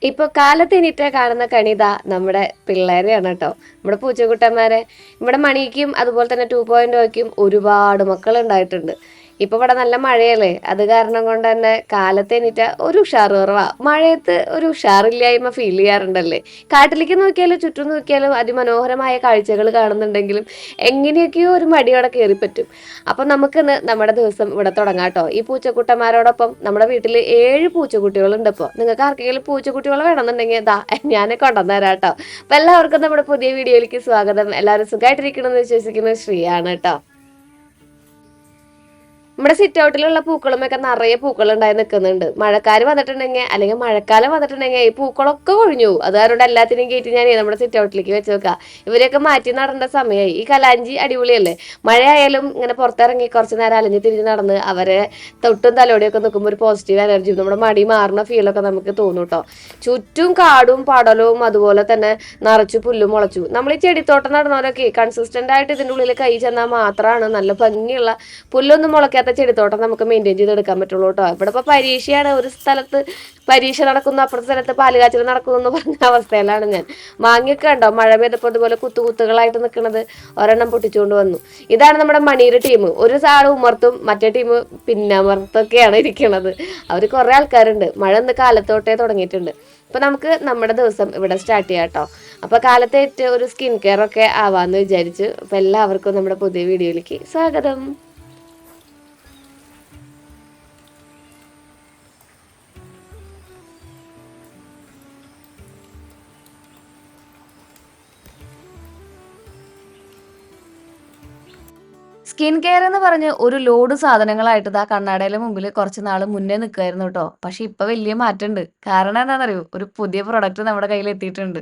ഇപ്പൊ കാലത്തെണീറ്റ കാണുന്ന കണിത നമ്മുടെ പിള്ളേരെയാണ് കേട്ടോ. നമ്മുടെ പൂച്ചക്കുട്ടന്മാരെ. ഇവിടെ മണിക്കും അതുപോലെ തന്നെ 2.0ക്കും ഒരുപാട് മക്കൾ ഉണ്ടായിട്ടുണ്ട്. ഇപ്പൊ ഇവിടെ നല്ല മഴയല്ലേ, അത് കാരണം കൊണ്ട് തന്നെ കാലത്തെണീറ്റ ഒരു ഉഷാറ് കുറവാ. മഴയത്ത് ഒരു ഉഷാറില്ലായ്മ ഫീൽ ചെയ്യാറുണ്ടല്ലേ. കാട്ടിലേക്ക് നോക്കിയാലും ചുറ്റും നോക്കിയാലും അതിമനോഹരമായ കാഴ്ചകൾ കാണുന്നുണ്ടെങ്കിലും എങ്ങനെയൊക്കെയോ ഒരു മടിയോടെ കയറി പറ്റും. അപ്പൊ നമുക്കിന്ന് നമ്മുടെ ദിവസം ഇവിടെ തുടങ്ങാട്ടോ. ഈ പൂച്ചക്കുട്ടന്മാരോടൊപ്പം നമ്മുടെ വീട്ടിൽ 7 പൂച്ചക്കുട്ടികളുണ്ട്. ഇപ്പോൾ നിങ്ങൾക്ക് ആർക്കെങ്കിലും പൂച്ചക്കുട്ടികൾ വേണമെന്നുണ്ടെങ്കിൽ ഇതാ ഞാൻ കൊണ്ടുവന്നേരാം കേട്ടോ. അപ്പൊ എല്ലാവർക്കും നമ്മുടെ പുതിയ വീഡിയോയിലേക്ക് സ്വാഗതം. എല്ലാവരും സുഖമായിട്ടിരിക്കണമെന്ന് വിശ്വസിക്കുന്നത് ശ്രീയാണ് കേട്ടോ. നമ്മുടെ സിറ്റ് ഔട്ടിലുള്ള പൂക്കളുമൊക്കെ നിറയെ പൂക്കൾ ഉണ്ടായി നിൽക്കുന്നുണ്ട്. മഴക്കാര് വന്നിട്ടുണ്ടെങ്കിൽ അല്ലെങ്കിൽ മഴക്കാലം വന്നിട്ടുണ്ടെങ്കിൽ ഈ പൂക്കളൊക്കെ കൊഴിഞ്ഞു. അത് കാരണം എല്ലാത്തിനെയും കയറ്റി ഞാൻ നമ്മുടെ സിറ്റ് ഔട്ടിലേക്ക് വെച്ച് വെക്കാം. ഇവരെയൊക്കെ മാറ്റി നടേണ്ട സമയമായി. ഈ കലാഞ്ചി അടിപൊളിയല്ലേ. മഴയായാലും ഇങ്ങനെ പുറത്തിറങ്ങി കുറച്ച് നേരം അലഞ്ഞു തിരിഞ്ഞ് നടന്ന് അവരെ തൊട്ടും തലോടിയൊക്കെ നിൽക്കുമ്പോൾ ഒരു പോസിറ്റീവ് എനർജി, നമ്മുടെ മടി മാറുന്ന ഫീലൊക്കെ നമുക്ക് തോന്നും കേട്ടോ. ചുറ്റും കാടും പടലവും അതുപോലെ തന്നെ നിറച്ചു പുല്ലും മുളച്ചു. നമ്മൾ ഈ ചെടിത്തോട്ടം നടന്നവരൊക്കെ കൺസിസ്റ്റന്റ് ആയിട്ട് ഇതിൻ്റെ ഉള്ളിൽ കൈ ചെന്നാൽ മാത്രമാണ് നല്ല ഭംഗിയുള്ള പുല്ലൊന്നും മുളയ്ക്കാത്ത ചെടിത്തോട്ടം നമുക്ക് മെയിൻറ്റെയിൻ ചെയ്തെടുക്കാൻ പറ്റുള്ളൂ കേട്ടോ. ഇവിടെ ഇപ്പൊ പരീക്ഷയാണ്, ഒരു സ്ഥലത്ത് പരീക്ഷ നടക്കുന്നു, അപ്പുറത്തെ സ്ഥലത്ത് പാലുകാച്ചൽ നടക്കുന്നു എന്ന് പറഞ്ഞ അവസ്ഥയിലാണ് ഞാൻ. മാങ്ങയൊക്കെ ഉണ്ടോ മഴ പെയ്തപ്പോൾ ഇതുപോലെ കുത്തുകുത്തുകളായിട്ട് നിൽക്കുന്നത്, ഒരെണ്ണം പൊട്ടിച്ചുകൊണ്ട് വന്നു. ഇതാണ് നമ്മുടെ മണിയുടെ ടീം. ഒരു സാള് ഉമർത്തും, മറ്റേ ടീം പിന്നമർത്തൊക്കെയാണ് ഇരിക്കുന്നത്. അവർ കുറെ ആൾക്കാരുണ്ട്. മഴ ഇന്ന് കാലത്തോട്ടേ തുടങ്ങിയിട്ടുണ്ട്. അപ്പൊ നമുക്ക് നമ്മുടെ ദിവസം ഇവിടെ സ്റ്റാർട്ട് ചെയ്യാം കേട്ടോ. അപ്പൊ കാലത്തേറ്റ് ഒരു സ്കിൻ കെയർ ഒക്കെ ആവാന്ന് വിചാരിച്ചു. അപ്പൊ എല്ലാവർക്കും നമ്മുടെ പുതിയ വീഡിയോയിലേക്ക് സ്വാഗതം. സ്കിൻ കെയർ എന്ന് പറഞ്ഞ് ഒരു ലോഡ് സാധനങ്ങളായിട്ട് ഇതാ കണ്ണാടയിലെ മുമ്പിൽ കുറച്ച് നാൾ മുന്നേ നിൽക്കുമായിരുന്നു കേട്ടോ. പക്ഷെ ഇപ്പൊ വലിയ മാറ്റമുണ്ട്. കാരണം എന്താണെന്നറിയോ, ഒരു പുതിയ പ്രൊഡക്റ്റ് നമ്മുടെ കയ്യിൽ എത്തിയിട്ടുണ്ട്.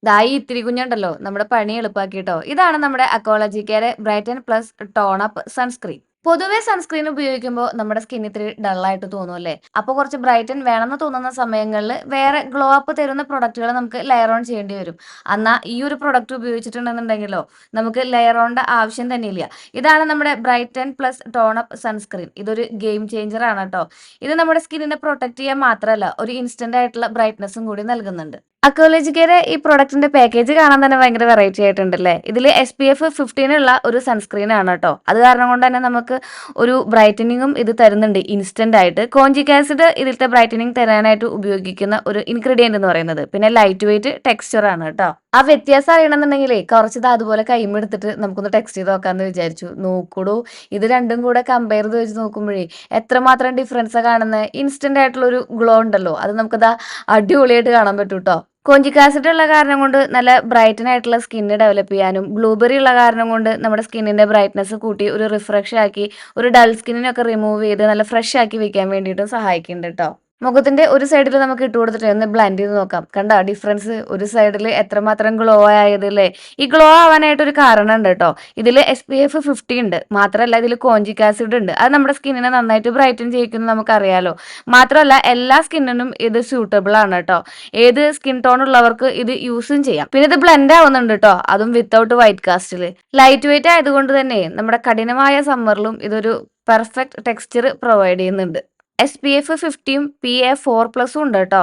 ദാ ഇത്തിരി കുഞ്ഞുണ്ടല്ലോ, നമ്മുടെ പണി എളുപ്പാക്കിട്ടോ. ഇതാണ് നമ്മുടെ Aqualogica brighten plus tone up sunscreen. പൊതുവെ സൺസ്ക്രീൻ ഉപയോഗിക്കുമ്പോൾ നമ്മുടെ സ്കിൻ ഇത്തിരി ഡള്ളായിട്ട് തോന്നും അല്ലേ. അപ്പോൾ കുറച്ച് ബ്രൈറ്റൻ വേണമെന്ന് തോന്നുന്ന സമയങ്ങളിൽ വേറെ ഗ്ലോ അപ്പ് തരുന്ന പ്രൊഡക്റ്റുകൾ നമുക്ക് ലെയർ ഓൺ ചെയ്യേണ്ടി വരും. എന്നാൽ ഈ ഒരു പ്രൊഡക്റ്റ് ഉപയോഗിച്ചിട്ടുണ്ടെന്നുണ്ടെങ്കിലോ നമുക്ക് ലെയർ ഓണിന്റെ ആവശ്യം തന്നെയില്ല. ഇതാണ് നമ്മുടെ brighten plus tone up sunscreen. ഇതൊരു ഗെയിം ചേഞ്ചർ ആണ് കേട്ടോ. ഇത് നമ്മുടെ സ്കിന്നിനെ പ്രൊട്ടക്ട് ചെയ്യാൻ മാത്രമല്ല ഒരു ഇൻസ്റ്റന്റ് ആയിട്ടുള്ള ബ്രൈറ്റ്നസ്സും കൂടി നൽകുന്നുണ്ട്. അക്കോളജിക്കയുടെ ഈ പ്രൊഡക്റ്റിന്റെ പാക്കേജ് കാണാൻ തന്നെ ഭയങ്കര വെറൈറ്റി ആയിട്ടുണ്ടല്ലേ. ഇതിൽ SPF 15 ഉള്ള ഒരു സൺസ്ക്രീൻ ആണ് കേട്ടോ. അത് കാരണം കൊണ്ട് തന്നെ നമുക്ക് ഒരു ബ്രൈറ്റനിങ്ങും ഇത് തരുന്നുണ്ട് ഇൻസ്റ്റന്റ് ആയിട്ട്. കോഞ്ചിക് ആസിഡ് ഇതിലത്തെ ബ്രൈറ്റനിങ് തരാനായിട്ട് ഉപയോഗിക്കുന്ന ഒരു ഇൻഗ്രീഡിയന്റ് എന്ന് പറയുന്നത്. പിന്നെ ലൈറ്റ് വെയിറ്റ് ടെക്സ്ചർ ആണ് കേട്ടോ. ആ വ്യത്യാസം അറിയണമെന്നുണ്ടെങ്കിലേ കുറച്ചത് അതുപോലെ കൈമെടുത്തിട്ട് നമുക്കൊന്ന് ടെക്സ്റ്റ് ചെയ്ത് നോക്കാമെന്ന് വിചാരിച്ചു. നോക്കൂടൂ, ഇത് രണ്ടും കൂടെ കമ്പയർ ചെയ്ത് വെച്ച് നോക്കുമ്പോഴേ എത്രമാത്രം ഡിഫറൻസ് കാണുന്നത്. ഇൻസ്റ്റന്റ് ആയിട്ടുള്ള ഒരു ഗ്ലോ ഉണ്ടല്ലോ, അത് നമുക്കത് അടിപൊളിയായിട്ട് കാണാൻ പറ്റൂ കേട്ടോ. കോഞ്ചിക് ആസിഡ് ഉള്ള കാരണം കൊണ്ട് നല്ല ബ്രൈറ്റൻ ആയിട്ടുള്ള സ്കിന്ന് ഡെവലപ്പ് ചെയ്യാനും ബ്ലൂബെറി ഉള്ള കാരണം കൊണ്ട് നമ്മുടെ സ്കിന്നിന്റെ ബ്രൈറ്റ്നസ് കൂട്ടി ഒരു റിഫ്രഷ് ആക്കി ഒരു ഡൾ സ്കിന്നിനൊക്കെ റിമൂവ് ചെയ്ത് നല്ല ഫ്രഷ് ആക്കി വെക്കാൻ വേണ്ടിയിട്ടും സഹായിക്കുന്നുണ്ട് കേട്ടോ. മുഖത്തിന്റെ ഒരു സൈഡിൽ നമുക്ക് ഇട്ട് കൊടുത്തിട്ട് ഒന്ന് ബ്ലെൻഡ് ചെയ്ത് നോക്കാം. കണ്ട ഡിഫറൻസ്, ഒരു സൈഡിൽ എത്രമാത്രം ഗ്ലോ ആയത് അല്ലേ. ഈ ഗ്ലോ ആവാനായിട്ട് ഒരു കാരണം ഉണ്ട് കേട്ടോ. ഇതിൽ SPF 50 ഉണ്ട്. മാത്രമല്ല ഇതിൽ കോഞ്ചിക് ആസിഡ് ഉണ്ട്. അത് നമ്മുടെ സ്കിന്നിനെ നന്നായിട്ട് ബ്രൈറ്റൻ ചെയ്യിക്കുന്നത് നമുക്കറിയാലോ. മാത്രമല്ല എല്ലാ സ്കിന്നിനും ഇത് സ്യൂട്ടബിൾ ആണ് കേട്ടോ. ഏത് സ്കിൻ ടോൺ ഉള്ളവർക്ക് ഇത് യൂസും ചെയ്യാം. പിന്നെ ഇത് ബ്ലെൻഡ് ആവുന്നുണ്ട് കേട്ടോ, അതും വിത്തൗട്ട് വൈറ്റ് കാസ്റ്റിൽ. ലൈറ്റ് വെയിറ്റ് ആയതുകൊണ്ട് തന്നെ നമ്മുടെ കഠിനമായ സമ്മറിലും ഇതൊരു പെർഫെക്റ്റ് ടെക്സ്ചർ പ്രൊവൈഡ് ചെയ്യുന്നുണ്ട്. SPF 50യും PA4+ ഉണ്ട് കേട്ടോ.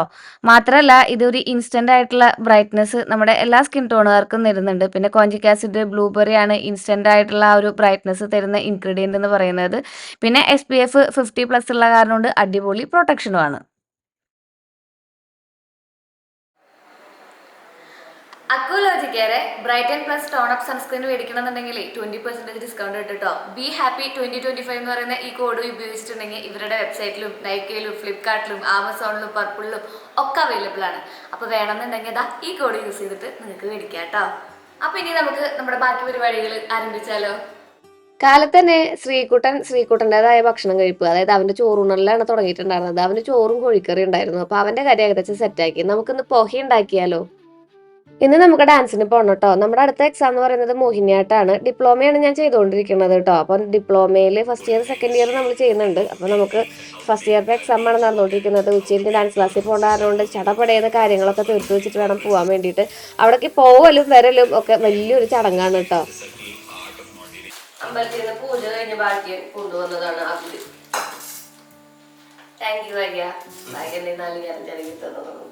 മാത്രമല്ല ഇതൊരു ഇൻസ്റ്റന്റ് ആയിട്ടുള്ള ബ്രൈറ്റ്നസ് നമ്മുടെ എല്ലാ സ്കിൻ ടോണുകാർക്കും തരുന്നുണ്ട്. പിന്നെ കോഞ്ചിക് ആസിഡ് ബ്ലൂബെറി ആണ് ഇൻസ്റ്റന്റ് ആയിട്ടുള്ള ആ ഒരു ബ്രൈറ്റ്നസ് തരുന്ന ഇൻഗ്രീഡിയന്റ് എന്ന് പറയുന്നത്. പിന്നെ SPF 50+ ഉള്ള കാരണം കൊണ്ട് അടിപൊളി പ്രൊട്ടക്ഷനുമാണ്. അക്കോളജിക്കയുടെ brighten plus tone up sunscreen മേടിക്കണമെന്നുണ്ടെങ്കിൽ 20% ഡിസ്കൗണ്ട് കിട്ടോ. ബി ഹാപ്പി 2025 എന്ന് പറയുന്ന ഈ കോഡ് ഉപയോഗിച്ചിട്ടുണ്ടെങ്കിൽ ഇവരുടെ വെബ്സൈറ്റിലും നൈക്കയിലും ഫ്ലിപ്കാർട്ടിലും ആമസോണിലും പർപ്പിളിലും ഒക്കെ അവൈലബിൾ ആണ്. അപ്പോൾ വേണമെന്നുണ്ടെങ്കിൽ ഇതാ ഈ കോഡ് യൂസ് ചെയ്തിട്ട് നിങ്ങൾക്ക് മേടിക്കാം കേട്ടോ. അപ്പോൾ ഇനി നമുക്ക് നമ്മുടെ ബാക്കി പരിപാടികൾ ആരംഭിച്ചാലോ. കാലത്ത് തന്നെ ശ്രീകുട്ടൻ്റെതായ ഭക്ഷണം കഴിപ്പ്, അതായത് അവന്റെ ചോറൂണലിലാണ് തുടങ്ങിയിട്ടുണ്ടായിരുന്നത്. അവന് ചോറും കോഴിക്കറി ഉണ്ടായിരുന്നു. അപ്പൊ അവന്റെ കാര്യം ഏകദേശം സെറ്റാക്കി. നമുക്കിന്ന് പൊഹ ഉണ്ടാക്കിയാലോ. ഇന്ന് നമുക്ക് ഡാൻസിന് പോകണം കേട്ടോ. നമ്മുടെ അടുത്ത എക്സാം എന്ന് പറയുന്നത് മോഹിനിയാട്ടാണ്. ഡിപ്ലോമയാണ് ഞാൻ ചെയ്തുകൊണ്ടിരിക്കുന്നത് കേട്ടോ. അപ്പം ഡിപ്ലോമയിൽ ഫസ്റ്റ് ഇയർ സെക്കൻഡ് ഇയർ നമ്മൾ ചെയ്യുന്നുണ്ട്. അപ്പം നമുക്ക് ഫസ്റ്റ് ഇയറിന്റെ എക്സാം ആണ് നടന്നുകൊണ്ടിരിക്കുന്നത്. ഉച്ചയിൽ ഡാൻസ് ക്ലാസ്സിൽ പോകാറുണ്ട്. ചടപടയുന്ന കാര്യങ്ങളൊക്കെ തീർത്ത് വെച്ചിട്ട് വേണം പോകാൻ വേണ്ടിയിട്ട്. അവിടേക്ക് പോവലും വരലും ഒക്കെ വലിയൊരു ചടങ്ങാണ് കേട്ടോ. അമ്പലത്തിൽ നിന്ന് പൂജ കഴിഞ്ഞ് ബാക്കി കൊണ്ടുവന്നതാണ് അതില്. താങ്ക് യു ഭാഗ്യ. ഭാഗ്യ നാല് ഞാൻ നമുക്ക്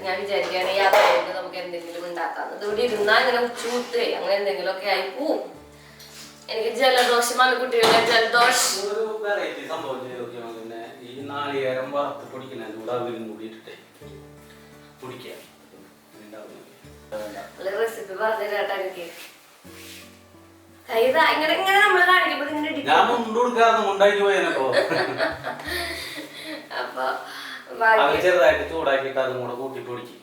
ഞാൻ വിചാരിക്കുകയാണ് യാത്ര കൊണ്ട് നമുക്ക് എന്തെങ്കിലും ഉണ്ടാക്കാം. ഇതിവിടെ ഇരുന്നാൽ ഇങ്ങനെ ഉച്ചൂട്ട് അങ്ങനെ എന്തെങ്കിലുമൊക്കെ ആയി പോവും. എനിക്ക് ജലദോഷമാണ് കുട്ടികളുടെ ജലദോഷം. റെസിപ്പി പറഞ്ഞു കേട്ടാ എനിക്ക് ഇങ്ങനെ ഇങ്ങനെ നമ്മള് കാണിക്കുമ്പോ അപ്പൊ ചെറുതായിട്ട് ചൂടാക്കിട്ട് അതും കൂടെ കൂട്ടി പൊടിക്കും.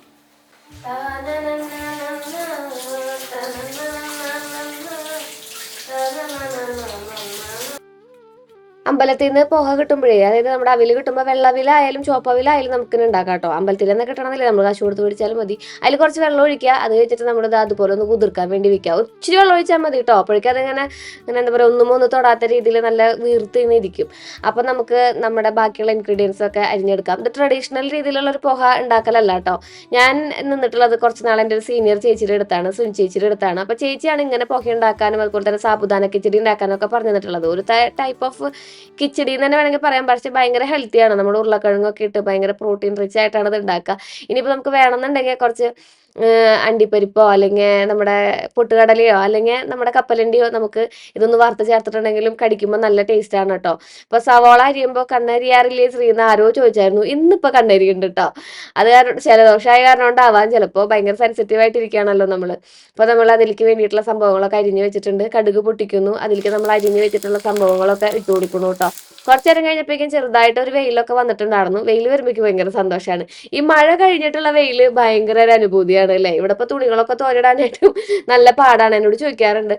അമ്പലത്തിൽ നിന്ന് പോഹ കിട്ടുമ്പോഴേ, അതായത് നമ്മുടെ അവില് കിട്ടുമ്പോൾ വെള്ളവിലായാലും ചുവപ്പവിലായാലും നമുക്ക് ഉണ്ടാക്കാം കേട്ടോ. അമ്പലത്തിൽ നിന്ന് കിട്ടണമെന്നില്ല, നമ്മൾ കാശ് കൊടുത്ത് പിടിച്ചാലും മതി. അതിൽ കുറച്ച് വെള്ളം ഒഴിക്കുക, അത് വെച്ചിട്ട് നമ്മളിത് അതുപോലെ ഒന്ന് കുതിർക്കാൻ വേണ്ടി വെക്കുക. ഒത്തിരി വെള്ളം ഒഴിച്ചാൽ മതി കേട്ടോ, അപ്പോഴേക്കും അതിങ്ങനെ അങ്ങനെ എന്താ പറയുക ഒന്നും തൊടാത്ത രീതിയിൽ നല്ല വീർത്ത് ഇരിക്കും. അപ്പം നമുക്ക് നമ്മുടെ ബാക്കിയുള്ള ഇൻഗ്രീഡിയൻസ് ഒക്കെ അരിഞ്ഞെടുക്കാം. ഇത് ട്രഡീഷണൽ രീതിയിലുള്ള ഒരു പോഹ ഉണ്ടാക്കലല്ല കേട്ടോ. ഞാൻ നിന്നിട്ടുള്ളത് കുറച്ച് നാൾ എൻ്റെ ഒരു സീനിയർ ചേച്ചിയുടെ അടുത്താണ്, സുൻ ചേച്ചിയുടെ അടുത്താണ്. അപ്പോൾ ചേച്ചിയാണ് ഇങ്ങനെ പോഹ ഉണ്ടാക്കാനും അതുപോലെ തന്നെ സാബുദാന കിച്ചടി ഉണ്ടാക്കാനും ഒക്കെ പറഞ്ഞു തന്നിട്ടുള്ളത്. ഒരു ടൈപ്പ് ഓഫ് കിച്ചടി എന്ന് തന്നെ വേണമെങ്കിൽ പറയാൻ. പക്ഷേ ഭയങ്കര ഹെൽത്തിയാണ്. നമ്മൾ ഉരുളക്കിഴങ്ങൊക്കെ ഇട്ട് ഭയങ്കര പ്രോട്ടീൻ റിച്ച് ആയിട്ടാണ് ഇത് ഉണ്ടാക്കുക. ഇനിയിപ്പോൾ നമുക്ക് വേണമെന്നുണ്ടെങ്കിൽ കുറച്ച് അണ്ടിപ്പരിപ്പോ അല്ലെങ്കിൽ നമ്മുടെ പൊട്ടുകടലയോ അല്ലെങ്കിൽ നമ്മുടെ കപ്പലണ്ടിയോ നമുക്ക് ഇതൊന്ന് വറുത്ത് ചേർത്തിട്ടുണ്ടെങ്കിലും കടിക്കുമ്പോൾ നല്ല ടേസ്റ്റ് ആണ് കേട്ടോ. അപ്പോൾ സവോള അരിയുമ്പോൾ കണ്ണരിയാറില്ലേ ശ്രീന്ന് ആരോ ചോദിച്ചായിരുന്നു. ഇന്നിപ്പോൾ കണ്ണരി ഉണ്ട് കേട്ടോ. അത് കാരണം ജലദോഷമായ കാരണം കൊണ്ടാവാൻ, ചിലപ്പോൾ ഭയങ്കര സെൻസിറ്റീവ് ആയിട്ടിരിക്കുകയാണല്ലോ നമ്മൾ. അപ്പോൾ നമ്മൾ അതിലേക്ക് വേണ്ടിയിട്ടുള്ള സംഭവങ്ങളൊക്കെ അരിഞ്ഞ് വെച്ചിട്ടുണ്ട്. കടുക് പൊട്ടിക്കുന്നു, അതിലേക്ക് നമ്മൾ അരിഞ്ഞ് വെച്ചിട്ടുള്ള സംഭവങ്ങളൊക്കെ ഇട്ട് കൊടുക്കുന്നു കേട്ടോ. കുറച്ചു നേരം കഴിഞ്ഞപ്പോഴേക്കും ചെറുതായിട്ട് ഒരു വെയിലൊക്കെ വന്നിട്ടുണ്ടായിരുന്നു. വെയിൽ വരുമ്പോഴേക്കും ഭയങ്കര സന്തോഷമാണ്. ഈ മഴ കഴിഞ്ഞിട്ടുള്ള വെയിൽ ഭയങ്കര ഒരു അനുഭൂതിയാണ് അല്ലേ. ഇവിടെ ഇപ്പോൾ തുണികളൊക്കെ തോരിടാനായിട്ടും നല്ല പാടാണ്. എന്നോട് ചോദിക്കാറുണ്ട്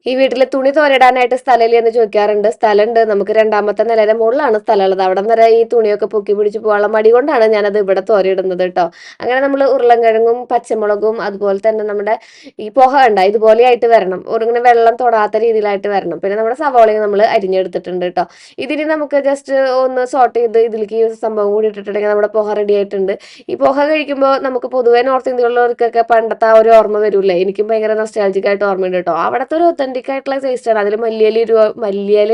ഈ വീട്ടിലെ തുണി തോരിടാനായിട്ട് സ്ഥലമില്ല എന്ന് ചോദിക്കാറുണ്ട്. സ്ഥലമുണ്ട്, നമുക്ക് രണ്ടാമത്തെ നിലയുടെ മുകളിലാണ് സ്ഥലമുള്ളത്. അവിടെ വരെ ഈ തുണിയൊക്കെ പൊക്കി പിടിച്ച് പോകാനുള്ള മടി കൊണ്ടാണ് ഞാനത് ഇവിടെ തോരിയിടുന്നത് കേട്ടോ. അങ്ങനെ നമ്മൾ ഉരുളൻകിഴങ്ങും പച്ചമുളകും അതുപോലെ തന്നെ നമ്മുടെ ഈ പോഹ കണ്ട ഇതുപോലെയായിട്ട് വരണം, ഇങ്ങനെ വെള്ളം തൊടാത്ത രീതിയിലായിട്ട് വരണം. പിന്നെ നമ്മുടെ സവോളയും നമ്മൾ അരിഞ്ഞെടുത്തിട്ടുണ്ട് കേട്ടോ. ഇതിന് നമുക്ക് ജസ്റ്റ് ഒന്ന് സോട്ട് ചെയ്ത് ഇതിലേക്ക് ഈ സംഭവം കൂടി ഇട്ടിട്ടുണ്ടെങ്കിൽ നമ്മുടെ പോഹ റെഡി ആയിട്ടുണ്ട്. ഈ പോഹ കഴിക്കുമ്പോൾ നമുക്ക് പൊതുവെ നോർത്ത് ഇന്ത്യയിലുള്ളവർക്കൊക്കെ പണ്ടത്തെ ആ ഒരു ഓർമ്മ വരില്ലേ. എനിക്കും ഭയങ്കര നൊസ്റ്റാൾജിക് ആയിട്ട് ഓർമ്മയുണ്ട് കേട്ടോ. അവിടുത്തെ ഒരു ആയിട്ടുള്ള ടേസ്റ്റ് ആണ്. അതിൽ മല്ലിയില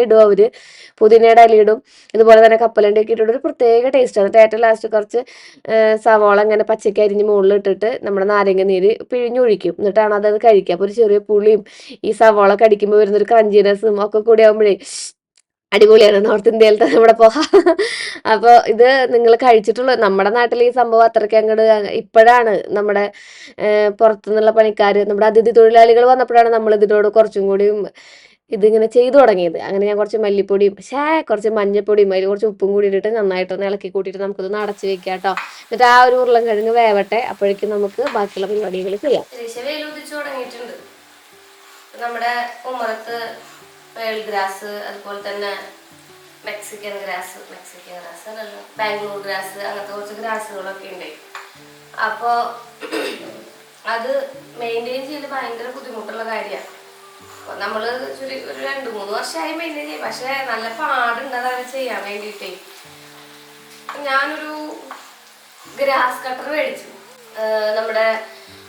ഇടും അവര്, പുതിനയുടെ ഇല ഇടും, ഇതുപോലെ തന്നെ കപ്പലണ്ടി ഒക്കെ ഇട്ടിട്ട് ഒരു പ്രത്യേക ടേസ്റ്റ് ആണ്. ഏറ്റവും ലാസ്റ്റ് കുറച്ച് സവോള ഇങ്ങനെ പച്ചയ്ക്ക് അരിഞ്ഞ് മുകളിൽ ഇട്ടിട്ട് നമ്മുടെ നാരങ്ങ നീര് പിഴിഞ്ഞൊഴിക്കും, എന്നിട്ടാണ് അത് കഴിക്കുക. അപ്പോൾ ഒരു ചെറിയ പുളിയും ഈ സവോള കടിക്കുമ്പോൾ വരുന്നൊരു ക്രഞ്ചിനെസ്സും ഒക്കെ കൂടി ആകുമ്പോഴേ അടിപൊളിയാണ് നോർത്ത് ഇന്ത്യയിലത്തെ നമ്മുടെ പോഹ. അപ്പോൾ ഇത് നിങ്ങൾ കഴിച്ചിട്ടുള്ള നമ്മുടെ നാട്ടിൽ ഈ സംഭവം അത്രയ്ക്ക് അങ്ങോട്ട് ഇപ്പോഴാണ് നമ്മുടെ പുറത്തുനിന്നുള്ള പണിക്കാർ, നമ്മുടെ അതിഥി തൊഴിലാളികൾ വന്നപ്പോഴാണ് നമ്മൾ ഇതിനോട് കുറച്ചും കൂടിയും ഇതിങ്ങനെ ചെയ്തു തുടങ്ങിയത്. അങ്ങനെ ഞാൻ കുറച്ച് മല്ലിപ്പൊടിയും കുറച്ച് മഞ്ഞപ്പൊടിയും അതിൽ കുറച്ച് ഉപ്പും കൂടി ഇട്ടിട്ട് നന്നായിട്ടൊന്ന് ഇളക്കി കൂട്ടിയിട്ട് നമുക്കൊന്ന് അടച്ച് വെക്കാം കേട്ടോ. എന്നിട്ട് ആ ഒരു ഉരുളൻകിഴങ്ങ് വേവട്ടെ, അപ്പോഴേക്കും നമുക്ക് ബാക്കിയുള്ള പരിപാടികൾ ചെയ്യാം. നമ്മുടെ ഉമ്മറത്ത് പേൾ ഗ്രാസ്, അതുപോലെ തന്നെ മെക്സിക്കൻ ഗ്രാസ് അല്ലല്ലോ, ബാംഗ്ലൂർ ഗ്രാസ്, അങ്ങനത്തെ കുറച്ച് ഗ്രാസുകളൊക്കെ ഉണ്ട്. അപ്പോൾ അത് മെയിൻറ്റെയിൻ ചെയ്ത് ഭയങ്കര ബുദ്ധിമുട്ടുള്ള കാര്യമാണ്. അപ്പോൾ നമ്മൾ ഒരു 2-3 വർഷമായി മെയിൻറ്റെയിൻ ചെയ്യും. പക്ഷേ നല്ല പാടുണ്ട് അതാണ് ചെയ്യാൻ വേണ്ടിയിട്ടേ. ഞാനൊരു ഗ്രാസ് കട്ടർ മേടിച്ചു. നമ്മുടെ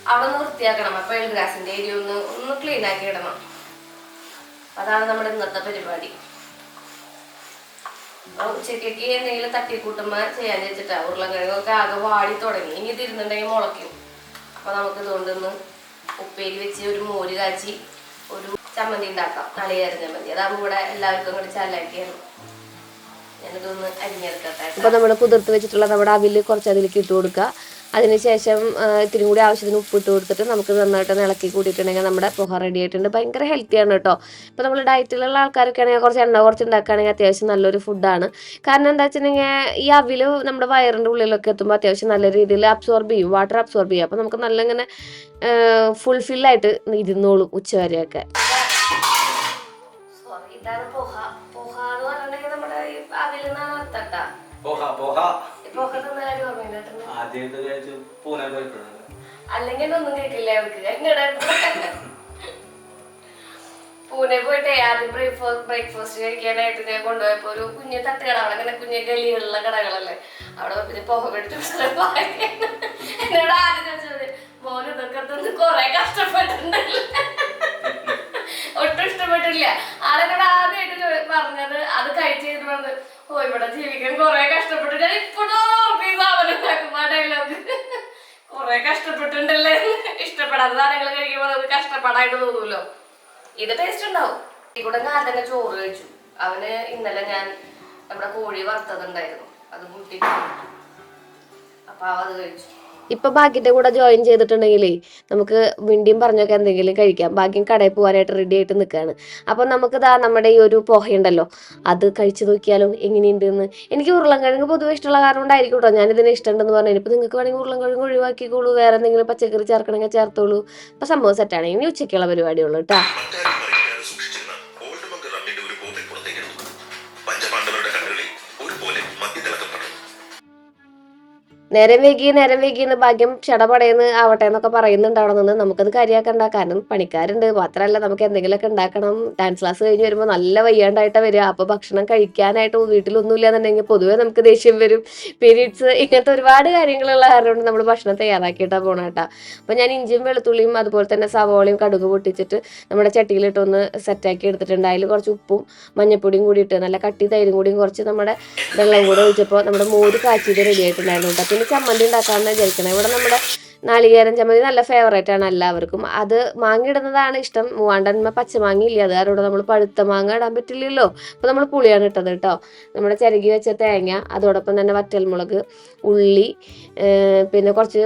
അവിടെ ഒന്ന് വൃത്തിയാക്കണം, അപ്പോൾ പേൾ ഗ്രാസിൻ്റെ ഏരിയ ഒന്ന് ക്ലീൻ ആക്കി ഇടണം. അതാണ് നമ്മുടെ ഇന്നത്തെ പരിപാടി. ഉച്ചക്കേക്ക് എന്തെങ്കിലും തട്ടിക്കൂട്ടുമ്പോൾ ചെയ്യാൻ വെച്ചിട്ടാ. ഉരുളക്കിഴങ്ങൊക്കെ ആകെ വാടി തുടങ്ങി, ഇനി ഇതിരുന്നുണ്ടെങ്കിൽ മുളയ്ക്കും. അപ്പോൾ നമുക്ക് ഇതുകൊണ്ടൊന്ന് ഉപ്പേരി വെച്ച് ഒരു മോര് കാച്ചി ഒരു ചമ്മന്തി ഉണ്ടാക്കാം, നാളികേര ചമ്മന്തി. അതാകുമ്പോൾ ഇവിടെ എല്ലാവർക്കും കൂടി ചാലാക്കിയാണ്. ഞാനിതൊന്ന് അരിഞ്ഞെടുക്കട്ടെ. അപ്പോൾ നമ്മൾ കുതിർത്ത് വെച്ചിട്ടുള്ള നമ്മുടെ അവില് കുറച്ച് അതിലേക്ക് ഇട്ട് കൊടുക്കുക. അതിനുശേഷം ഇത്തിരി കൂടി ആവശ്യത്തിന് ഉപ്പിട്ട് കൊടുത്തിട്ട് നമുക്ക് നന്നായിട്ട് ഇളക്കി കൂട്ടിയിട്ടുണ്ടെങ്കിൽ നമ്മുടെ പോഹ റെഡി ആയിട്ടുണ്ട്. ഭയങ്കര ഹെൽത്തിയാണ് കേട്ടോ. ഇപ്പോൾ നമ്മൾ ഡയറ്റിലുള്ള ആൾക്കാരൊക്കെ ആണെങ്കിൽ കുറച്ച് എണ്ണ കുറച്ച് ഉണ്ടാക്കുകയാണെങ്കിൽ അത്യാവശ്യം നല്ലൊരു ഫുഡാണ്. കാരണം എന്താ വെച്ചിട്ടുണ്ടെങ്കിൽ ഈ അവില് നമ്മുടെ വയറിൻ്റെ ഉള്ളിലൊക്കെ എത്തുമ്പോൾ അത്യാവശ്യം നല്ല രീതിയിൽ അബ്സോർബ് ചെയ്യും, വാട്ടർ അബ്സോർബ് ചെയ്യും. അപ്പോൾ നമുക്ക് നല്ല ഇങ്ങനെ ഫുൾഫില്ലായിട്ട് ഇരുന്നോളും ഉച്ചവരെയൊക്കെ. ഇതാണ് പോഹ. പോഹ എന്ന് പറഞ്ഞിട്ടുണ്ടെങ്കിൽ നമ്മുടെ അവിൽ നിന്നാണ് അർത്ഥട്ടാ. അല്ലെങ്കിൽ ഒന്നും കേൾക്കില്ല അവർക്ക്. പൂനെ പോയിട്ട് ആദ്യം ബ്രേക്ക്ഫാസ്റ്റ് കഴിക്കാനായിട്ട് ഞാൻ കൊണ്ടുപോയപ്പോ ഒരു കുഞ്ഞ് തട്ടുകട, അവിടെ അങ്ങനെ കുഞ്ഞ് ഗലികളുള്ള കടകളല്ലേ, അവിടെ പിന്നെ പോഹ മേടിച്ചു. എന്നോട് ആദ്യം ചോദിച്ചത് മോന് ഇതൊക്കെ തിന്ന് കൊറേ കഷ്ടപ്പെട്ടിട്ടുണ്ടല്ലേ. ഒട്ടും ഇഷ്ടപ്പെട്ടില്ല. ആളെന്നോട് ആദ്യമായിട്ട് പറഞ്ഞത് അത് കഴിച്ചു പറഞ്ഞത്, ഓ ഇവിടെ ജീവിക്കാൻ കൊറേ കഷ്ടപ്പെട്ടു. ഞാൻ ഇപ്പോഴും ഈ സാധനം ഉണ്ടാക്കും ആ ഡയലോഗ്. കൊറേ കഷ്ടപ്പെട്ടിട്ടുണ്ടല്ലേ. ഇഷ്ടപ്പെടാത്ത സാധനങ്ങൾ കഴിക്കുമ്പോ നമുക്ക് കഷ്ടപ്പാടായിട്ട് തോന്നൂല്ലോ. ഇത് ടേസ്റ്റ് ഉണ്ടാവും. ഇവിടെ ഞാൻ തന്നെ ചോറ് കഴിച്ചു. അവന് ഇന്നലെ ഞാൻ നമ്മുടെ കോഴി വറുത്തതുണ്ടായിരുന്നു, അത് കൂട്ടി, അപ്പൊ അത് കഴിച്ചു. ഇപ്പൊ ഭാഗ്യന്റെ കൂടെ ജോയിൻ ചെയ്തിട്ടുണ്ടെങ്കിലേ നമുക്ക് വീണ്ടും പറഞ്ഞൊക്കെ എന്തെങ്കിലും കഴിക്കാം. ഭാഗ്യം കടയിൽ പോകാനായിട്ട് റെഡി ആയിട്ട് നിൽക്കുകയാണ്. അപ്പൊ നമുക്ക് നമ്മുടെ ഈ ഒരു പോഹയുണ്ടല്ലോ, അത് കഴിച്ചു നോക്കിയാലോ എങ്ങനെയുണ്ട് എന്ന്. എനിക്ക് ഉരുളൻകിഴങ്ങ് പൊതുവെ ഇഷ്ടമുള്ള കാരണം കൊണ്ടായിരിക്കും കേട്ടോ ഞാൻ ഇതിനെ ഇഷ്ടമുണ്ടെന്ന് പറഞ്ഞു. ഇപ്പൊ നിങ്ങൾക്ക് വേണമെങ്കിൽ ഉരുളൻകിഴങ്ങ് ഒഴിവാക്കിക്കോളൂ, വേറെ എന്തെങ്കിലും പച്ചക്കറി ചേർക്കണമെങ്കിൽ ചേർത്തോളൂ. അപ്പൊ സംഭവം സെറ്റാണ്. ഇനി ഉച്ചയ്ക്കുള്ള പരിപാടിയുള്ളൂ കേട്ടോ. നേരം വൈകി എന്ന് ഭാഗ്യം ക്ഷണപടയെന്ന് ആവട്ടെ എന്നൊക്കെ പറയുന്നുണ്ട് അവിടെ നിന്ന്. നമുക്കത് കാര്യമാക്കണ്ട, കാരണം പണിക്കാരുണ്ട്. മാത്രമല്ല നമുക്ക് എന്തെങ്കിലുമൊക്കെ ഉണ്ടാക്കണം. ഡാൻസ് ക്ലാസ് കഴിഞ്ഞ് വരുമ്പോൾ നല്ല വയ്യാണ്ടായിട്ടാണ് വരിക. അപ്പോൾ ഭക്ഷണം കഴിക്കാനായിട്ട് വീട്ടിലൊന്നും ഇല്ലാന്നുണ്ടെങ്കിൽ പൊതുവേ നമുക്ക് ദേഷ്യം വരും, പീരീഡ്സ്, ഇങ്ങനത്തെ ഒരുപാട് കാര്യങ്ങളുള്ള കാരണം നമ്മൾ ഭക്ഷണം തയ്യാറാക്കിയിട്ടാണ് പോകണം കേട്ടോ. അപ്പോൾ ഞാൻ ഇഞ്ചിയും വെളുത്തുള്ളിയും അതുപോലെ തന്നെ സവോളയും കടുക് പൊട്ടിച്ചിട്ട് നമ്മുടെ ചട്ടിയിലിട്ടൊന്ന് സെറ്റാക്കി എടുത്തിട്ടുണ്ട്. അതിൽ കുറച്ച് ഉപ്പും മഞ്ഞപ്പൊടിയും കൂടി ഇട്ട് നല്ല കട്ടി തൈരും കൂടിയും കുറച്ച് നമ്മുടെ വെള്ളം കൂടെ ഒഴിച്ചപ്പോൾ നമ്മുടെ മോര് കാച്ചിയത് റെഡി ആയിട്ടുണ്ടായിരുന്നു കേട്ടോ. പിന്നെ ചമ്മന്തി ഉണ്ടാക്കാമെന്ന് വിചാരിക്കണം. ഇവിടെ നമ്മുടെ നാളികേരം ചമ്മന്തി നല്ല ഫേവറേറ്റ് ആണ് എല്ലാവർക്കും. അത് മാങ്ങ ഇടുന്നതാണ് ഇഷ്ടം. മൂവാണ്ടന്മ പച്ചമാങ്ങ ഇല്ല, അത് കാരണം നമ്മൾ പഴുത്ത മാങ്ങ ഇടാൻ പറ്റില്ലല്ലോ. അപ്പോൾ നമ്മൾ പുളിയാണ് ഇട്ടത് കേട്ടോ. നമ്മുടെ ചിരകി വെച്ച തേങ്ങ, അതോടൊപ്പം തന്നെ വറ്റൽമുളക്, ഉള്ളി, പിന്നെ കുറച്ച്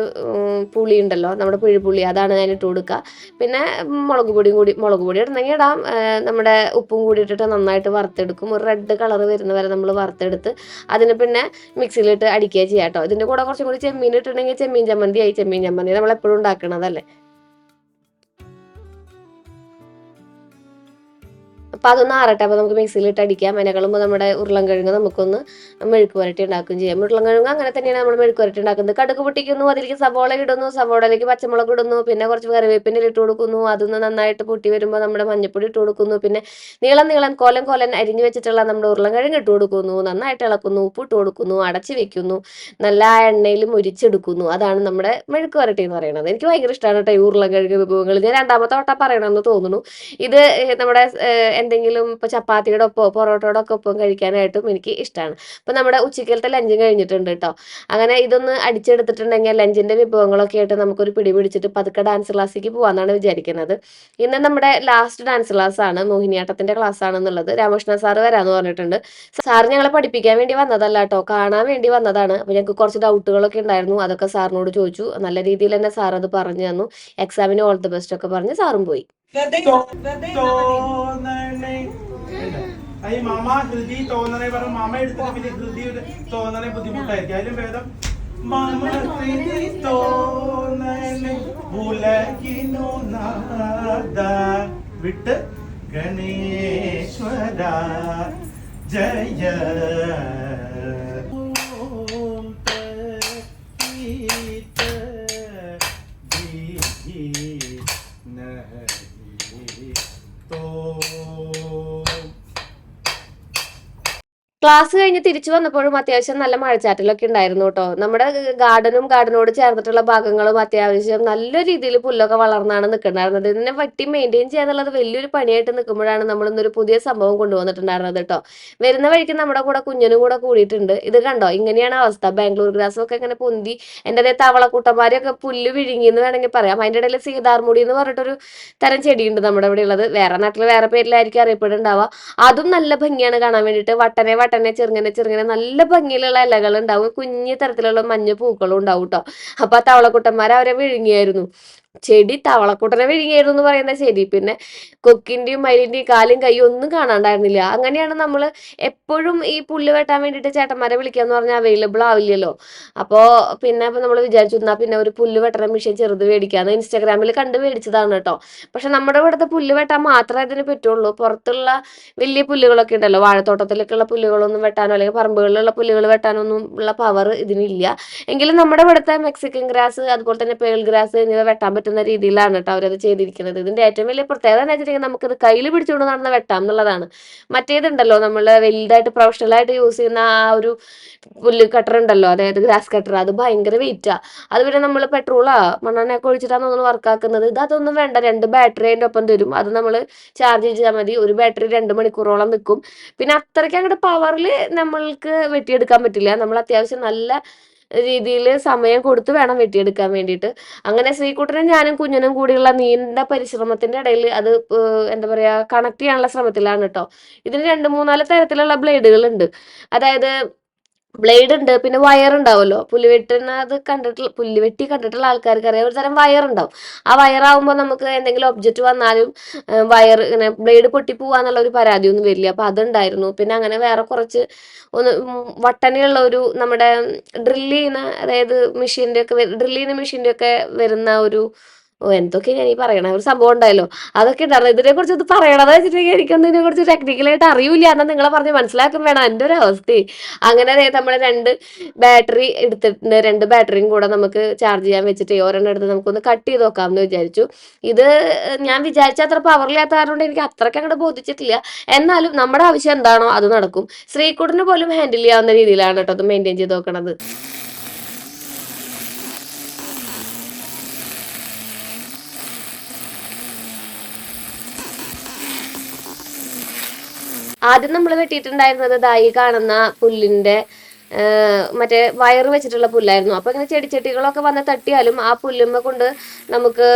പുളി ഉണ്ടല്ലോ, നമ്മുടെ പിഴുപുളി, അതാണ് ഞാൻ ഇട്ട് കൊടുക്കുക. പിന്നെ മുളക് പൊടി ഇടണമെങ്കിൽ ഇടാം. നമ്മുടെ ഉപ്പും കൂടി ഇട്ടിട്ട് നന്നായിട്ട് വറുത്തെടുക്കും. ഒരു റെഡ് കളർ വരുന്ന വരെ നമ്മൾ വറുത്തെടുത്ത് അതിന് പിന്നെ മിക്സിയിലിട്ട് അടിക്കുക ചെയ്യാം കേട്ടോ. ഇതിൻ്റെ കൂടെ കുറച്ചും കൂടി ചെമ്മീൻ ഇട്ടിട്ടുണ്ടെങ്കിൽ ചെമ്മീൻ ചമ്മന്തി ആയി. ചെമ്മീൻ ചമ്മന്തി നമ്മളെപ്പോഴും ഉണ്ടാക്കണതല്ലേ. അപ്പം അതൊന്ന് ആറട്ടെ. അപ്പോൾ നമുക്ക് മിക്സിയിലിട്ട് അടിക്കാം. അതിനേക്കാളുമ്പോൾ നമ്മുടെ ഉരുളൻകിഴങ്ങ് നമുക്കൊന്ന് മെഴുക്ക് പുരട്ടി ഉണ്ടാക്കുകയും ചെയ്യാം. ഉരുളൻകിഴങ്ങ് അങ്ങനെ തന്നെയാണ് നമ്മൾ മെഴുക്ക് പുരട്ടി ഉണ്ടാക്കുന്നത്. കടുക് പൊട്ടിക്കുന്നു, അതിലേക്ക് സവോള ഇടുന്നു, സവോളയിലേക്ക് പച്ചമുളക് ഇടുന്നു, പിന്നെ കുറച്ച് കറിവേപ്പിൻ്റെ ഇട്ട് കൊടുക്കുന്നു. അതൊന്ന് നന്നായിട്ട് പൊട്ടി വരുമ്പോൾ നമ്മുടെ മഞ്ഞപ്പൊടി ഇട്ട് കൊടുക്കുന്നു. പിന്നെ നീളം കോലൻ അരിഞ്ഞു വെച്ചിട്ടുള്ള നമ്മുടെ ഉരുളൻകിഴങ്ങ് ഇട്ട് കൊടുക്കുന്നു. നന്നായിട്ട് ഇളക്കുന്നു, ഉപ്പ് ഇട്ട് കൊടുക്കുന്നു, അടച്ച് വെക്കുന്നു, നല്ല എണ്ണയിൽ മുരിച്ചെടുക്കുന്നു. അതാണ് നമ്മുടെ മെഴുക്ക് പുരട്ടി എന്ന് പറയുന്നത്. എനിക്ക് ഭയങ്കര ഇഷ്ടമാണ് കേട്ടോ ഈ ഉരുളൻകിഴങ്ങ് വിഭവങ്ങൾ. ഞാൻ രണ്ടാമത്തെ വട്ടം പറയണമെന്ന് തോന്നുന്നു. ഇത് നമ്മുടെ എന്തെങ്കിലും ഇപ്പോൾ ചപ്പാത്തിയുടെ ഒപ്പം പൊറോട്ടയുടെ ഒക്കെ ഒപ്പം കഴിക്കാനായിട്ടും എനിക്ക് ഇഷ്ടമാണ്. അപ്പോൾ നമ്മുടെ ഉച്ചക്കലത്തെ ലഞ്ചും കഴിഞ്ഞിട്ടുണ്ട് കേട്ടോ. അങ്ങനെ ഇതൊന്ന് അടിച്ചെടുത്തിട്ടുണ്ടെങ്കിൽ ലഞ്ചിൻ്റെ വിഭവങ്ങളൊക്കെ ആയിട്ട് നമുക്കൊരു പിടി പിടിച്ചിട്ട് പതുക്കെ ഡാൻസ് ക്ലാസ്സിലേക്ക് പോകാമെന്നാണ് വിചാരിക്കുന്നത്. ഇന്ന് നമ്മുടെ ലാസ്റ്റ് ഡാൻസ് ക്ലാസ് ആണ്, മോഹിനിയാട്ടത്തിൻ്റെ ക്ലാസ് ആണെന്നുള്ളത്. രാമകൃഷ്ണ സാറ് വരാമെന്ന് പറഞ്ഞിട്ടുണ്ട്. സാറ് ഞങ്ങളെ പഠിപ്പിക്കാൻ വേണ്ടി വന്നതല്ല കേട്ടോ, കാണാൻ വേണ്ടി വന്നതാണ്. അപ്പോൾ ഞങ്ങൾക്ക് കുറച്ച് ഡൗട്ടുകളൊക്കെ ഉണ്ടായിരുന്നു, അതൊക്കെ സാറിനോട് ചോദിച്ചു. നല്ല രീതിയിൽ തന്നെ സാർ അത് പറഞ്ഞു തന്നു. എക്സാമിന് ഓൾ ദി ബെസ്റ്റ് ഒക്കെ പറഞ്ഞ് സാറും പോയി. ഈ മാമ ഹൃദി തോന്നണേ പറഞ്ഞു. മാമ എടുത്തിട്ട് പിന്നെ ഹൃദിയുടെ തോന്നണേ ബുദ്ധിമുട്ടായിരിക്കും. അതിലും ഭേദം മാമ ഹൃദി തോന്നണേ ഉലകിനു നാദ വിട്ട് ഗണേശ്വര ജയ ക്ലാസ് കഴിഞ്ഞ് തിരിച്ചു വന്നപ്പോഴും അത്യാവശ്യം നല്ല മഴച്ചാറ്റലൊക്കെ ഉണ്ടായിരുന്നു കേട്ടോ. നമ്മുടെ ഗാർഡനോട് ചേർന്നിട്ടുള്ള ഭാഗങ്ങളും അത്യാവശ്യം നല്ല രീതിയിൽ പുല്ലൊക്കെ വളർന്നാണ് നിൽക്കുന്നുണ്ടായിരുന്നത്. ഇതിനെ വെട്ടി മെയിൻറ്റെയിൻ ചെയ്യാന്നുള്ളത് വലിയൊരു പണിയായിട്ട് നിൽക്കുമ്പോഴാണ് നമ്മൾ ഇന്നൊരു പുതിയ സംഭവം കൊണ്ടുവന്നിട്ടുണ്ടായിരുന്നത് കേട്ടോ. വരുന്ന വഴിക്ക് നമ്മുടെ കൂടെ കുഞ്ഞിനും കൂടെ കൂടിയിട്ടുണ്ട്. ഇത് കണ്ടോ, ഇങ്ങനെയാണ് അവസ്ഥ. ബാംഗ്ലൂർ ഗ്രാസൊക്കെ ഇങ്ങനെ പൊന്തി എൻ്റെ തവളക്കൂട്ടന്മാരെയൊക്കെ പുല്ല് വിഴുങ്ങി എന്ന് വേണമെങ്കിൽ പറയാം. അതിൻ്റെ ഇടയിൽ സീതാർമുടി എന്ന് പറഞ്ഞിട്ടൊരു തരം ചെടിയുണ്ട് നമ്മുടെ ഇവിടെ ഉള്ളത്. വേറെ നാട്ടിൽ വേറെ പേരിലായിരിക്കും അറിയപ്പെടുന്നുണ്ടാവുക. അതും നല്ല ഭംഗിയാണ് കാണാൻ വേണ്ടിയിട്ട്. വട്ടനെ ചെറുങ്ങനെ നല്ല ഭംഗിയിലുള്ള ഇലകൾ ഉണ്ടാവും. കുഞ്ഞു തരത്തിലുള്ള മഞ്ഞ പൂക്കളും ഉണ്ടാവും കേട്ടോ. അപ്പൊ ആ തവളക്കുട്ടന്മാരെ അവരെ വിഴുങ്ങിയായിരുന്നു. ചെടി തവളക്കുട്ടനെ വിഴുങ്ങിയായിരുന്നു എന്ന് പറയുന്നത് ശരി. പിന്നെ കൊക്കിന്റെയും മയിലിന്റെയും കാലും കൈയും ഒന്നും കാണാണ്ടായിരുന്നില്ല. അങ്ങനെയാണ് നമ്മൾ എപ്പോഴും ഈ പുല്ല് വെട്ടാൻ വേണ്ടിയിട്ട് ചേട്ടന്മാരെ വിളിക്കാന്ന് പറഞ്ഞാൽ അവൈലബിൾ ആവില്ലല്ലോ. അപ്പോൾ പിന്നെ നമ്മൾ വിചാരിച്ചു എന്നാൽ പിന്നെ ഒരു പുല്ല് വെട്ടണ മെഷീൻ ചെറുത് മേടിക്കാന്ന് ഇൻസ്റ്റാഗ്രാമിൽ കണ്ട് മേടിച്ചതാണ് കേട്ടോ. പക്ഷെ നമ്മുടെ ഇവിടുത്തെ പുല്ല് വെട്ടാൻ മാത്രമേ ഇതിന് പറ്റുള്ളൂ. പുറത്തുള്ള വലിയ പുല്ലുകളൊക്കെ ഉണ്ടല്ലോ, വാഴത്തോട്ടത്തിലേക്കുള്ള പുല്ലുകളൊന്നും വെട്ടാനോ അല്ലെങ്കിൽ പറമ്പുകളിലുള്ള പുല്ലുകൾ വെട്ടാനൊന്നും ഉള്ള പവർ ഇതിനില്ല. എങ്കിലും നമ്മുടെ ഇവിടുത്തെ മെക്സിക്കൻ ഗ്രാസ്, അതുപോലെ തന്നെ പേൾ ഗ്രാസ് എന്നിവ വെട്ടാൻ പറ്റുന്ന രീതിയിലാണ് കേട്ടോ അവരത് ചെയ്തിരിക്കുന്നത്. ഇതിന്റെ ഏറ്റവും വലിയ പ്രത്യേകത എന്ന് വെച്ചിട്ടുണ്ടെങ്കിൽ നമുക്കത് കയ്യിൽ പിടിച്ചുകൊണ്ട് നടന്ന് വെട്ടാം എന്നുള്ളതാണ്. മറ്റേതുണ്ടല്ലോ, നമ്മൾ വലുതായിട്ട് പ്രൊഫഷണലായിട്ട് യൂസ് ചെയ്യുന്ന ആ ഒരു പുല്ല് കട്ടർ ഉണ്ടല്ലോ, അതായത് ഗ്രാസ് കട്ടർ, അത് ഭയങ്കര വെയിറ്റാ. അത് പിന്നെ നമ്മൾ പെട്രോളോ മണ്ണെണ്ണയൊക്കെ ഒഴിച്ചിട്ടാണ് തോന്നുന്നു വർക്കാക്കുന്നത്. അതൊന്നും വേണ്ട, 2 ബാറ്ററി അതിൻ്റെ ഒപ്പം തരും. അത് നമ്മൾ ചാർജ് ചെയ്താൽ മതി. ഒരു ബാറ്ററി 2 മണിക്കൂറോളം നിൽക്കും. പിന്നെ അത്രയ്ക്ക് അങ്ങോട്ട് പവറിൽ നമ്മൾക്ക് വെട്ടിയെടുക്കാൻ പറ്റില്ല. നമ്മൾ അത്യാവശ്യം നല്ല രീതിയിൽ സമയം കൊടുത്ത് വേണം വെട്ടിയെടുക്കാൻ വേണ്ടിയിട്ട്. അങ്ങനെ ശ്രീകുട്ടനും ഞാനും കുഞ്ഞനും കൂടിയുള്ള നീണ്ട പരിശ്രമത്തിന്റെ ഇടയിൽ അത് എന്താ പറയാ കണക്ട് ചെയ്യാനുള്ള ശ്രമത്തിലാണ് കേട്ടോ. ഇതിന് 2-3-4 തരത്തിലുള്ള ബ്ലേഡുകൾ ഉണ്ട്. അതായത് ബ്ലേഡ് ഉണ്ട്, പിന്നെ വയർ ഉണ്ടാവുമല്ലോ, പുല്ലുവെട്ടി കണ്ടിട്ടുള്ള ആൾക്കാർക്ക് അറിയാം, ഒരു തരം വയർ ഉണ്ടാവും. ആ വയറാവുമ്പോൾ നമുക്ക് എന്തെങ്കിലും ഒബ്ജക്റ്റ് വന്നാലും വയർ ഇങ്ങനെ ബ്ലേഡ് പൊട്ടി പോവാന്നുള്ള ഒരു പരാതിയൊന്നും വരില്ല. അപ്പൊ അതുണ്ടായിരുന്നു. പിന്നെ അങ്ങനെ വേറെ കുറച്ച് വട്ടനെയുള്ള ഒരു നമ്മുടെ ഡ്രില്ല് ചെയ്യുന്ന, അതായത് മെഷീൻ്റെ ഒക്കെ ഡ്രില്ല് ചെയ്യുന്ന മെഷീൻ്റെ ഒക്കെ വരുന്ന ഒരു എന്തൊക്കെയാ ഞാൻ ഈ പറയണ ഒരു സംഭവം ഉണ്ടായല്ലോ, അതൊക്കെ ഉണ്ടായിരുന്നു. ഇതിനെ കുറിച്ച് ഇത് പറയണത് വെച്ചിട്ടുണ്ടെങ്കിൽ എനിക്കൊന്നും ഇതിനെ കുറിച്ച് ടെക്നിക്കലായിട്ട് അറിയില്ല എന്നാൽ നിങ്ങളെ പറഞ്ഞ് മനസ്സിലാക്കും വേണം എൻ്റെ ഒരു അവസ്ഥ. അങ്ങനെ നമ്മൾ 2 ബാറ്ററി എടുത്തിട്ടുണ്ട്. 2 ബാറ്ററിയും കൂടെ നമുക്ക് ചാർജ് ചെയ്യാൻ വെച്ചിട്ട് ഒരെണ്ണം എടുത്ത് നമുക്കൊന്ന് കട്ട് ചെയ്ത് നോക്കാം എന്ന് വിചാരിച്ചു. ഇത് ഞാൻ വിചാരിച്ച അത്ര പവറില്ലാത്ത കാരണം എനിക്ക് അത്രയ്ക്ക് അങ്ങോട്ട് ബോധിച്ചിട്ടില്ല. എന്നാലും നമ്മുടെ ആവശ്യം എന്താണോ അത് നടക്കും. ശ്രീകുട്ടന് പോലും ഹാൻഡിൽ ചെയ്യാവുന്ന രീതിയിലാണ് കേട്ടോ അത് മെയിൻറ്റെയിൻ ചെയ്ത് നോക്കണത്. ആദ്യം നമ്മൾ വെട്ടിയിട്ടുണ്ടായിരുന്നത് ഈ കാണുന്ന പുല്ലിന്റെ മറ്റേ വയറ് വെച്ചിട്ടുള്ള പുല്ലായിരുന്നു. അപ്പൊ ഇങ്ങനെ ചെടിച്ചട്ടികളൊക്കെ വന്ന് തട്ടിയാലും ആ പുല്ലുമ്മ കൊണ്ട് നമുക്ക്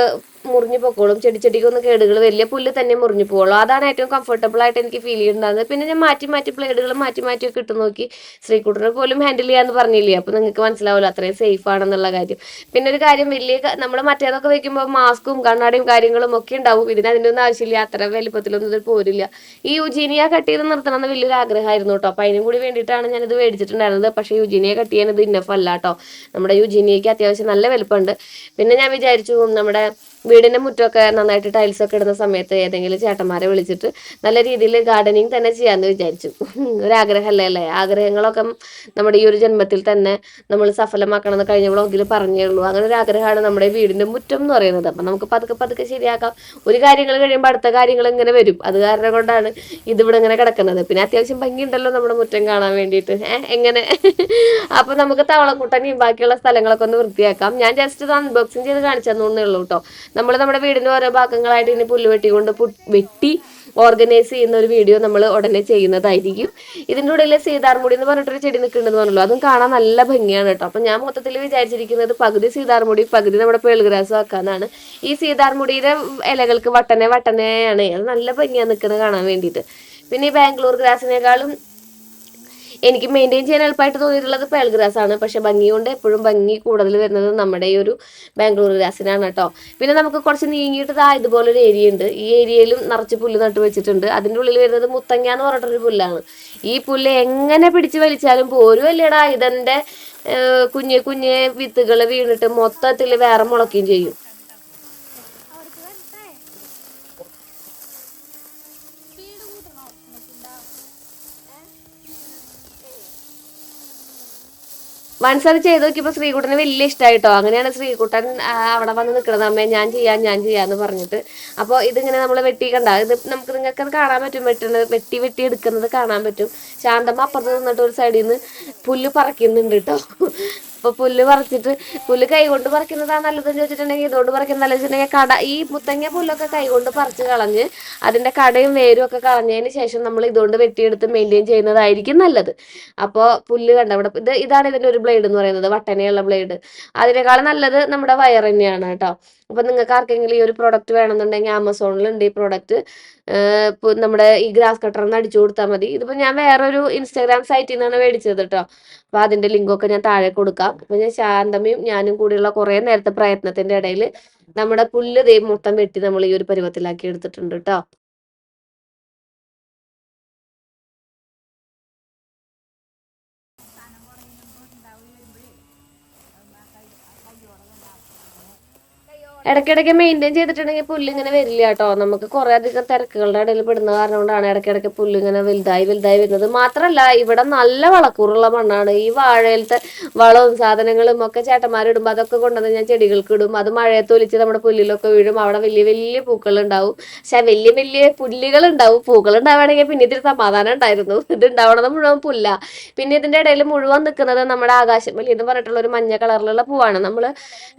മുറിഞ്ഞു പൊക്കോളും. ചെടിച്ചട്ടിക്കൊന്നും കേടുകൾ വലിയ പുല്ല് തന്നെ മുറിഞ്ഞു പോകുള്ളൂ. അതാണ് ഏറ്റവും കംഫർട്ടബിൾ ആയിട്ട് എനിക്ക് ഫീൽ ചെയ്യുന്നുണ്ടായിരുന്നത്. പിന്നെ ഞാൻ മാറ്റി ബ്ലേഡുകൾ മാറ്റി ഒക്കെ ഇട്ട് നോക്കി. ശ്രീകുട്ടനെ പോലും ഹാൻഡിൽ ചെയ്യാന്ന് പറഞ്ഞില്ലേ, അപ്പൊ നിങ്ങൾക്ക് മനസ്സിലാവില്ല അത്രയും സേഫ് ആണെന്നുള്ള കാര്യം. പിന്നെ ഒരു കാര്യം, നമ്മൾ മറ്റേതൊക്കെ വെക്കുമ്പോൾ മാസ്കും കണ്ണാടിയും കാര്യങ്ങളും ഒക്കെ ഉണ്ടാവും. ഇതിന് അതിൻ്റെ ഒന്നും ആവശ്യമില്ല. അത്ര വലുപ്പത്തിലൊന്നും ഇത് പോരില്ല. ഈ യുജീനിയ കട്ട് ചെയ്ത് നിർത്തണം എന്ന് വലിയൊരു ആഗ്രഹമായിരുന്നു കേട്ടോ. അപ്പൊ അതിനും കൂടി വേണ്ടിയിട്ടാണ് ഞാനിത് മേടിച്ചിട്ടുണ്ടായിരുന്നത്. പക്ഷേ യുജീനിയ കട്ട് ചെയ്യാൻ ഇത് ഇന്നഫ് അല്ല കേട്ടോ. നമ്മുടെ യുജീനിയയ്ക്ക് അത്യാവശ്യം നല്ല വലുപ്പമുണ്ട്. പിന്നെ ഞാൻ വിചാരിച്ചു നമ്മുടെ വീടിന്റെ മുറ്റമൊക്കെ നന്നായിട്ട് ടൈൽസ് ഒക്കെ ഇടുന്ന സമയത്ത് ഏതെങ്കിലും ചേട്ടന്മാരെ വിളിച്ചിട്ട് നല്ല രീതിയിൽ ഗാർഡനിങ് തന്നെ ചെയ്യാന്ന് വിചാരിച്ചു. ഒരാഗ്രഹമല്ലേ അല്ലേ? ആഗ്രഹങ്ങളൊക്കെ നമ്മുടെ ഈ ഒരു ജന്മത്തിൽ തന്നെ നമ്മൾ സഫലമാക്കണം എന്ന് കഴിഞ്ഞ വ്ളോഗിൽ പറഞ്ഞേ ഉള്ളൂ. അങ്ങനെ ഒരു ആഗ്രഹമാണ് നമ്മുടെ വീടിന്റെ മുറ്റം എന്ന് പറയുന്നത്. അപ്പം നമുക്ക് പതുക്കെ ശരിയാക്കാം. ഒരു കാര്യങ്ങൾ കഴിയുമ്പോൾ അടുത്ത കാര്യങ്ങൾ ഇങ്ങനെ വരും. അത് കാരണം കൊണ്ടാണ് ഇതിവിടെ ഇങ്ങനെ കിടക്കുന്നത്. പിന്നെ അത്യാവശ്യം ഭംഗിയുണ്ടല്ലോ നമ്മുടെ മുറ്റം കാണാൻ വേണ്ടിയിട്ട്. എങ്ങനെ അപ്പൊ നമുക്ക് തവളക്കുട്ടനെയും ബാക്കിയുള്ള സ്ഥലങ്ങളൊക്കെ ഒന്ന് വൃത്തിയാക്കാം. ഞാൻ ജസ്റ്റ് ഇത് അൺബോക്സിങ് ചെയ്ത് കാണിച്ചു തന്നേ ഉള്ളൂ കേട്ടോ. നമ്മുടെ വീടിന്റെ ഓരോ ഭാഗങ്ങളായിട്ട് ഇനി പുല്ല് വെട്ടി ഓർഗനൈസ് ചെയ്യുന്ന ഒരു വീഡിയോ നമ്മൾ ഉടനെ ചെയ്യുന്നതായിരിക്കും. ഇതിൻ്റെ ഉള്ളിൽ സീതാർമുടി എന്ന് പറഞ്ഞിട്ടൊരു ചെടി നിൽക്കുന്നുണ്ടെന്ന് പറഞ്ഞല്ലോ, അതും കാണാൻ നല്ല ഭംഗിയാണ് കേട്ടോ. അപ്പം ഞാൻ മൊത്തത്തിൽ വിചാരിച്ചിരിക്കുന്നത് പകുതി സീതാർമുടി പകുതി നമ്മുടെ പേൾഗ്രാസ് ആക്കാന്നാണ്. ഈ സീതാർമുടിയുടെ ഇലകൾക്ക് വട്ടനെയാണ്, അത് നല്ല ഭംഗിയാണ് നിൽക്കുന്നത് കാണാൻ വേണ്ടിയിട്ട്. പിന്നെ ഈ ബാംഗ്ലൂർ ഗ്രാസിനേക്കാളും എനിക്ക് മെയിൻറ്റെയിൻ ചെയ്യാൻ എളുപ്പമായിട്ട് തോന്നിയിട്ടുള്ളത് പേൾ ഗ്രാസ് ആണ്. പക്ഷെ ഭംഗി കൊണ്ട് എപ്പോഴും ഭംഗി കൂടുതൽ വരുന്നത് നമ്മുടെ ഈ ഒരു ബാംഗ്ലൂർ ഗ്രാസിനാണ് കേട്ടോ. പിന്നെ നമുക്ക് കുറച്ച് നീങ്ങിയിട്ട് ഇതുപോലൊരു ഏരിയ ഉണ്ട്. ഈ ഏരിയയിലും നിറച്ച് പുല്ല് നട്ട് വെച്ചിട്ടുണ്ട്. അതിൻ്റെ ഉള്ളിൽ വരുന്നത് മുത്തങ്ങ എന്ന് പറഞ്ഞിട്ടൊരു പുല്ലാണ്. ഈ പുല്ല് എങ്ങനെ പിടിച്ച് വലിച്ചാലും പോരുമല്ലേടാ, ഇതെൻ്റെ കുഞ്ഞ് വിത്തുകൾ വീണിട്ട് മൊത്തത്തിൽ വേറെ മുളയ്ക്കുകയും ചെയ്യും. വൺസ് അത് ചെയ്ത് നോക്കിയപ്പോൾ ശ്രീകുട്ടന് വലിയ ഇഷ്ടമായിട്ടോ. അങ്ങനെയാണ് ശ്രീകുട്ടൻ അവിടെ വന്ന് നിൽക്കുന്നത്. അമ്മേ ഞാൻ ചെയ്യാന്ന് പറഞ്ഞിട്ട്. അപ്പോൾ ഇതിങ്ങനെ നമ്മൾ വെട്ടിക്കണ്ട, ഇത് നമുക്ക് നിങ്ങൾക്ക് അത് കാണാൻ പറ്റും, വെട്ടി എടുക്കുന്നത് കാണാൻ പറ്റും. ശാന്തമ്മ അപ്പുറത്ത് നിന്നിട്ട് ഒരു സൈഡിൽ നിന്ന് പുല്ല് പറിക്കുന്നുണ്ട് കേട്ടോ. അപ്പോൾ പുല്ല് കൈകൊണ്ട് പറിക്കുന്നതാണ് നല്ലതെന്ന് ചോദിച്ചിട്ടുണ്ടെങ്കിൽ ഇതുകൊണ്ട് പറിക്കുന്നത് നല്ലതെന്ന് വെച്ചിട്ടുണ്ടെങ്കിൽ ഈ മുത്തങ്ങ പുല്ലൊക്കെ കൈകൊണ്ട് പറിച്ച് കളഞ്ഞ് അതിൻ്റെ കടയും വേരും ഒക്കെ കളഞ്ഞതിന് ശേഷം നമ്മൾ ഇതുകൊണ്ട് വെട്ടിയെടുത്ത് മെയിൻറ്റെയിൻ ചെയ്യുന്നതായിരിക്കും നല്ലത്. അപ്പോൾ പുല്ല് കണ്ട ഇവിടെ ഇതാണ് ഇതിൻ്റെ ഒരു ബ്ലേഡ് എന്ന് പറയുന്നത്, വട്ടനെയുള്ള ബ്ലേഡ്. അതിനേക്കാളും നല്ലത് നമ്മുടെ വയർ തന്നെയാണ് കേട്ടോ. അപ്പം നിങ്ങൾക്ക് ആർക്കെങ്കിലും ഈ ഒരു പ്രൊഡക്റ്റ് വേണമെന്നുണ്ടെങ്കിൽ ആമസോണിലുണ്ട് ഈ പ്രൊഡക്റ്റ്. നമ്മുടെ ഈ ഗ്രാസ് കട്ടറിന്ന് അടിച്ചു കൊടുത്താൽ മതി. ഇതിപ്പോൾ ഞാൻ വേറൊരു ഇൻസ്റ്റാഗ്രാം സൈറ്റിൽ നിന്നാണ് മേടിച്ചത് കേട്ടോ. അപ്പോൾ അതിൻ്റെ ലിങ്കൊക്കെ ഞാൻ താഴെ കൊടുക്കാം. അപ്പോൾ ഞാൻ ശാന്തമ്മയും ഞാനും കൂടിയുള്ള കുറേ നേരത്തെ പ്രയത്നത്തിൻ്റെ ഇടയിൽ നമ്മുടെ പുല്ല് മൊത്തം വെട്ടി നമ്മൾ ഈ ഒരു പരുവത്തിലാക്കി എടുത്തിട്ടുണ്ട് കേട്ടോ. ഇടയ്ക്കിടയ്ക്ക് മെയിൻറ്റെയിൻ ചെയ്തിട്ടുണ്ടെങ്കിൽ പുല്ലിങ്ങനെ വരില്ല കേട്ടോ. നമുക്ക് കുറേ അധികം തിരക്കുകളുടെ ഇടയിൽ പെടുന്ന കാരണം കൊണ്ടാണ് ഇടയ്ക്കിടയ്ക്ക് പുല്ലിങ്ങനെ വലുതായി വരുന്നത്. മാത്രമല്ല ഇവിടെ നല്ല വളക്കൂറുള്ള മണ്ണാണ്. ഈ വാഴയിലത്തെ വളവും സാധനങ്ങളും ഒക്കെ ചേട്ടന്മാരിടുമ്പോൾ അതൊക്കെ കൊണ്ടുവന്ന് ഞാൻ ചെടികൾക്ക് ഇടും. അത് മഴയത്ത് ഒലിച്ച് നമ്മുടെ പുല്ലിലൊക്കെ വീഴും. അവിടെ വലിയ പൂക്കളുണ്ടാവും. പക്ഷെ വലിയ പുല്ലുകളുണ്ടാവും. പൂക്കളുണ്ടാവുകയാണെങ്കിൽ പിന്നെ ഇതിൽ സമാധാനം ഉണ്ടായിരുന്നു. ഇത് ഉണ്ടാവണത് മുഴുവൻ പുല്ല. പിന്നെ ഇതിൻ്റെ ഇടയിൽ മുഴുവൻ നിൽക്കുന്നത് നമ്മുടെ ആകാശമല്ലി എന്ന് പറഞ്ഞിട്ടുള്ള ഒരു മഞ്ഞ കളറിലുള്ള പൂവാണ്. നമ്മൾ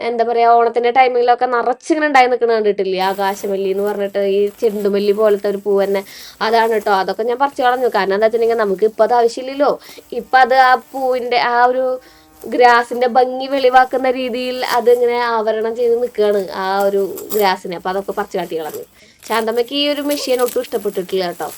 എന്താ പറയുക, ഓണത്തിൻ്റെ ടൈമിലൊക്കെ നിറച്ചിങ്ങനെ ഉണ്ടായി നിൽക്കുന്നത് കണ്ടിട്ടില്ലേ, ആകാശമല്ലി എന്ന് പറഞ്ഞിട്ട് ഈ ചെണ്ടുമല്ലി പോലത്തെ ഒരു പൂ തന്നെ, അതാണ് കേട്ടോ. അതൊക്കെ ഞാൻ പറിച്ചു കളഞ്ഞു. കാരണം എന്താ വെച്ചിട്ടുണ്ടെങ്കിൽ നമുക്ക് ഇപ്പം അത് ആവശ്യമില്ലല്ലോ. ഇപ്പം അത് ആ പൂവിൻ്റെ ആ ഒരു ഗ്രാസിന്റെ ഭംഗി വെളിവാക്കുന്ന രീതിയിൽ അതിങ്ങനെ ആവരണം ചെയ്ത് നിൽക്കുകയാണ് ആ ഒരു ഗ്രാസിനെ. അപ്പൊ അതൊക്കെ പറിച്ചു കാട്ടി കളഞ്ഞു. ശാന്തമ്മയ്ക്ക് ഈ ഒരു മെഷീൻ ഒട്ടും ഇഷ്ടപ്പെട്ടിട്ടില്ല കേട്ടോ.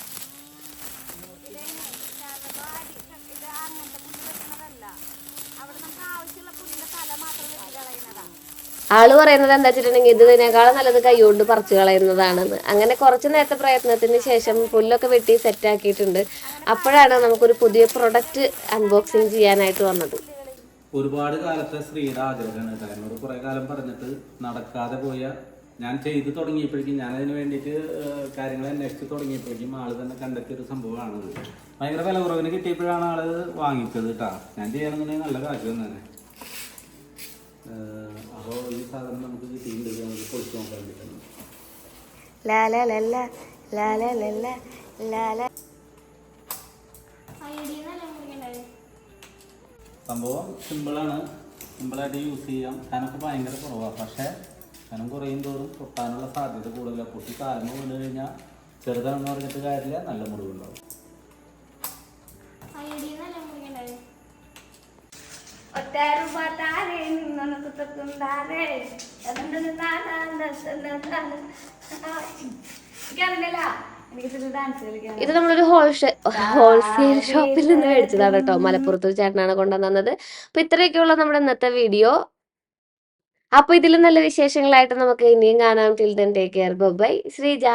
ആള് പറയുന്നത് എന്താ വെച്ചിട്ടുണ്ടെങ്കിൽ ഇതിനേക്കാളും നല്ലത് കൈകൊണ്ട് പറിച്ചു കളയുന്നതാണെന്ന്. അങ്ങനെ കുറച്ച് നേരത്തെ പ്രയത്നത്തിന് ശേഷം പുല്ലൊക്കെ വെട്ടി സെറ്റ് ആക്കിയിട്ടുണ്ട്. അപ്പോഴാണ് നമുക്കൊരു പുതിയ പ്രൊഡക്റ്റ് അൺബോക്സിങ് ചെയ്യാനായിട്ട് വന്നത്. ഒരുപാട് കാലത്തെ സ്ത്രീയുടെ ആഗ്രഹമാണ്. എന്നോട് കുറെ കാലം പറഞ്ഞിട്ട് നടക്കാതെ പോയ ഞാൻ ചെയ്ത് തുടങ്ങിയപ്പോഴേക്കും, ഞാനതിന് വേണ്ടിയിട്ട് കാര്യങ്ങൾ അന്വേഷിച്ച് തുടങ്ങിയപ്പോഴേക്കും ആള് തന്നെ കണ്ടെത്തിയ ഒരു സംഭവമാണത്. ഭയങ്കര വില കുറവിന് കിട്ടിയപ്പോഴാണ് ആള് വാങ്ങിച്ചത് കേട്ടാ. ഞാൻ ചെയ്യണമെന്നുണ്ടെങ്കിൽ നല്ല കാശ് തന്നെ. അപ്പോൾ ഈ സാധനം നമുക്ക് കിട്ടിയിട്ടുണ്ട്. നമുക്ക് പൊളിച്ചു നോക്കാൻ വേണ്ടിയിട്ടാണ്. സംഭവം സിമ്പിളാണ്. സിമ്പിളായിട്ട് യൂസ് ചെയ്യാം. കനക്ക് ഭയങ്കര കുറവാണ്. പക്ഷേ കനം കുറയും തോറും പൊട്ടാനുള്ള സാധ്യത കൂടുതലാണ്. പൊട്ടി കാലം വീണ് കഴിഞ്ഞാൽ ചെറുതാണെന്ന് പറഞ്ഞിട്ട് കാര്യമില്ല, നല്ല മുറിവുണ്ടാവും. ഇത് നമ്മളൊരു ഹോൾസെയിൽ ഷോപ്പിൽ നിന്ന് മേടിച്ചതാണ് കേട്ടോ. മലപ്പുറത്ത് ഒരു ചേട്ടനാണ് കൊണ്ടുവന്നത്. അപ്പൊ ഇത്രയൊക്കെയുള്ള നമ്മുടെ ഇന്നത്തെ വീഡിയോ. അപ്പൊ ഇതിലും നല്ല വിശേഷങ്ങളായിട്ട് നമുക്ക് ഇനിയും കാണാം. Till then take care. Bye. Sreeja.